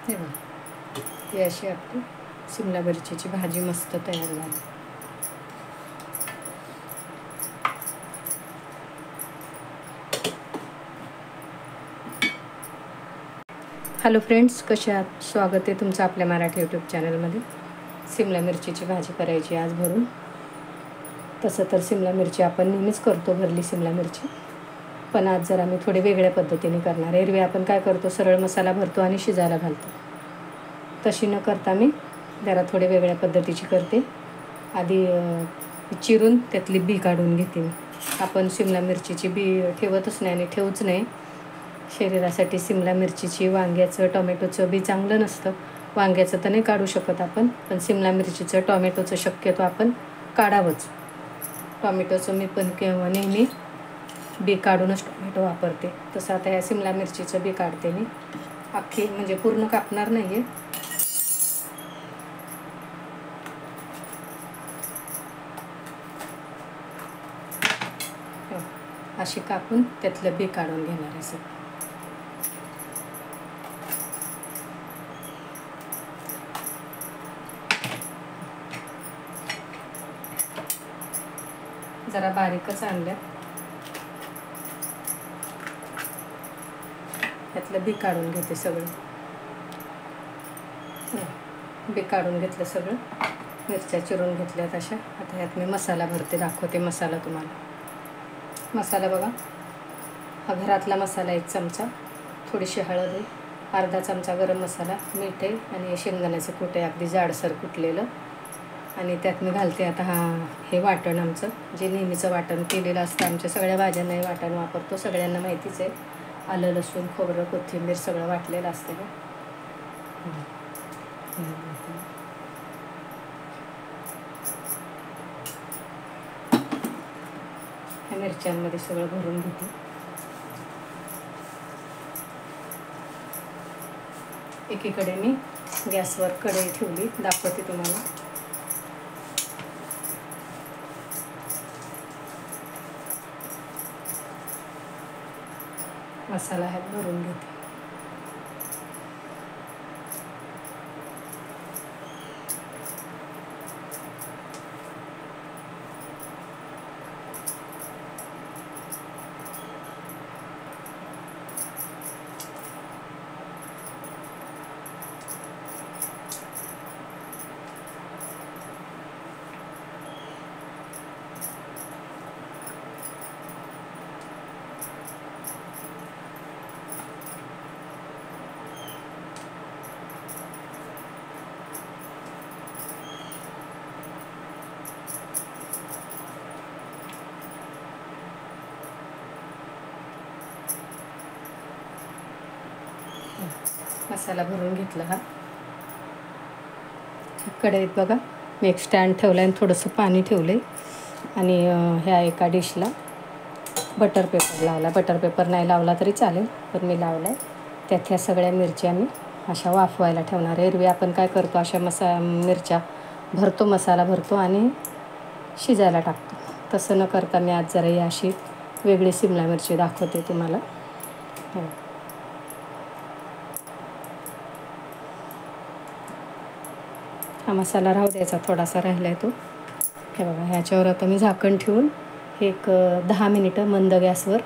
हे बघा, ही अशी आपली शिमला मिरचीची भाजी मस्त तयार झाली. हॅलो फ्रेंड्स, कसे आहात? स्वागत आहे तुमचं आपल्या मराठी यूट्यूब चॅनलमध्ये. शिमला मिरचीची भाजी करायची आज भरून. तसं तर शिमला मिरची आपण नेहमीच करतो, भरली शिमला मिरची, पण आज जरा मी थोडी वेगळ्या पद्धतीने करणार आहे. एरवी आपण काय करतो, सरळ मसाला भरतो आणि शिजायला घालतो. तशी न करता मी जरा थोडी वेगळ्या पद्धतीची करते. आधी चिरून त्यातली बी काढून घेते मी. आपण शिमला मिरचीची बी ठेवतच नाही आणि ठेवूच नाही. शरीरासाठी शिमला मिरचीची, वांग्याचं, टोमॅटोचं बी चांगलं नसतं. वांग्याचं तर नाही काढू शकत आपण, पण शिमला मिरचीचं, टोमॅटोचं शक्यतो आपण काढावंच. टोमॅटोचं मी पण नेहमी बी काढूनच टोमॅटो वापरते. तसं आता ह्या शिमला मिरचीचं बी काढते मी. अख्खी म्हणजे पूर्ण कापणार नाही आहे. अशी कापून त्यातलं बी काढून घेणार आहे सगळं. जरा बारीकच आणल्या. त्यातलं बी काढून घेते सगळं. बी काढून घेतलं सगळं. मिरच्या चिरून घेतल्यात अशा. आता ह्यात मी मसाला भरते, दाखवते मसाला तुम्हाला. मसाला बघा, हा घरातला मसाला 1 चमचा, थोडीशी हळद आहे, अर्धा चमचा गरम मसाला, मीठ आहे आणि शेंगदाण्याचं कूट आहे अगदी जाडसर कुटलेलं. आणि त्यात मी घालते आता हे वाटण आमचं, जे नेहमीचं वाटण केलेलं असतं. आमच्या सगळ्या भाज्यांनाही वाटण वापरतो, सगळ्यांना माहितीच आहे. आलं, लसूण, खोबरं, कोथिंबीर सगळं वाटलेलं असतं ना. ह्या मिरच्यांमध्ये सगळं भरून घेते. एकीकडे मी गॅसवर कढई ठेवली, दाखवते तुम्हाला. मसाला ह्यात भरून घेते. मसाला भरून घेतला. हा कढईत बघा, मी एक स्टँड ठेवला आहे आणि थोडंसं पाणी ठेवलं आहे. आणि ह्या एका डिशला बटर पेपर लावला. बटर पेपर नाही लावला तरी चालेल, पण मी लावला आहे. त्यात ह्या सगळ्या मिरच्या मी अशा वाफवायला ठेवणार. एरवी आपण काय करतो, अशा मिरच्या भरतो, मसाला भरतो आणि शिजायला टाकतो. तसं न करता मी आज जरा ही अशी वेगळी शिमला मिरची दाखवते तुम्हाला. हा मसाला राहू द्यायचा, थोडासा राहिला आहे तो. हे बघा, ह्याच्यावर आता मी झाकण ठेवून एक 10 मिनिटं मंद गॅसवर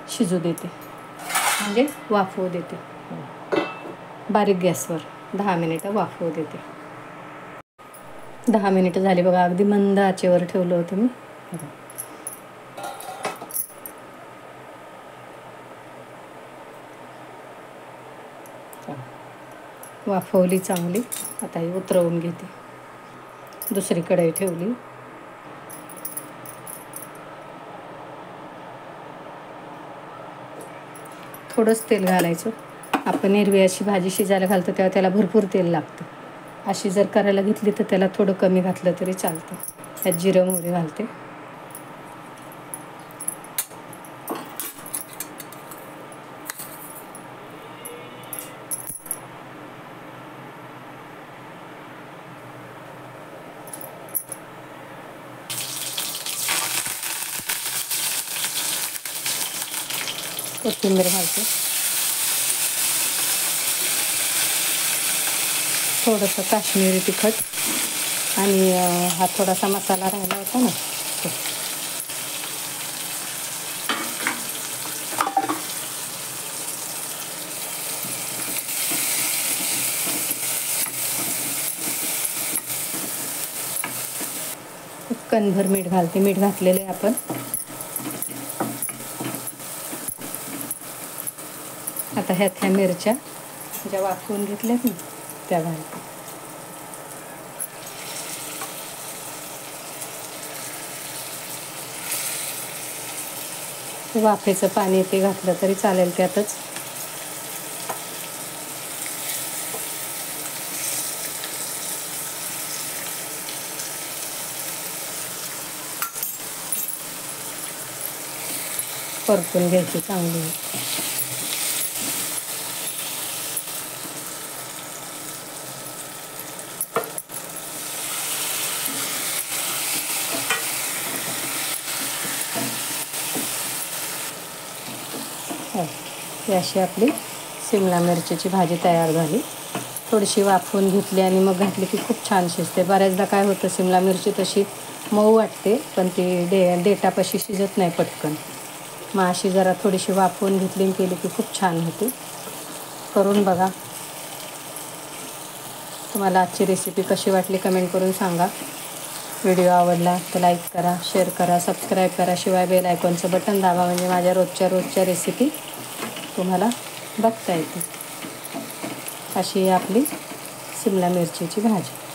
शिजू देते, म्हणजे वाफवू देते. बारीक गॅसवर 10 मिनिटं वाफवू देते. 10 मिनिटं झाली बघा, अगदी मंद आचेवर ठेवलं होतं मी. वाफवली चांगली. आता ही उतरवून घेते. दुसरी कढई ठेवली. थोडंच तेल घालायचं. आपण एरवी अशी भाजी शिजायला घालतो तेव्हा त्याला भरपूर तेल लागतं. अशी जर करायला घेतली तर त्याला थोडं कमी घातलं तरी चालतं. त्यात जिरं मोहरी घालते. कोथिंबीर घालते. थोडंसं काश्मीरी तिखट आणि हा थोडासा मसाला राहिला होता ना तो. कणभर मीठ घालते. मीठ घातलेलं आहे आपण. आता ह्या मिरच्या ज्या वाफवून घेतल्यात ना त्या घालते. वाफेचं पाणी ते घातलं तरी चालेल त्यातच. परतून घ्यायची चांगली. ही अशी आपली शिमला मिरचीची भाजी तयार झाली. थोडीशी वाफवून घेतली आणि मग घातली की खूप छान शिजते. बऱ्याचदा काय होतं, शिमला मिरची तशी मऊ वाटते पण ती देठापाशी शिजत नाही पटकन. मग अशी जरा थोडीशी वाफवून घेतली आणि केली की खूप छान होते. करून बघा. तुम्हाला आजची रेसिपी कशी वाटली कमेंट करून सांगा. व्हिडिओ आवडला तर लाईक करा, शेअर करा, सबस्क्राईब करा. शिवाय बेल आयकॉनचं बटन दाबा म्हणजे माझ्या रोजच्या रेसिपी तुम्हाला बघता येते. अशी आपली शिमला मिरचीची भाजी.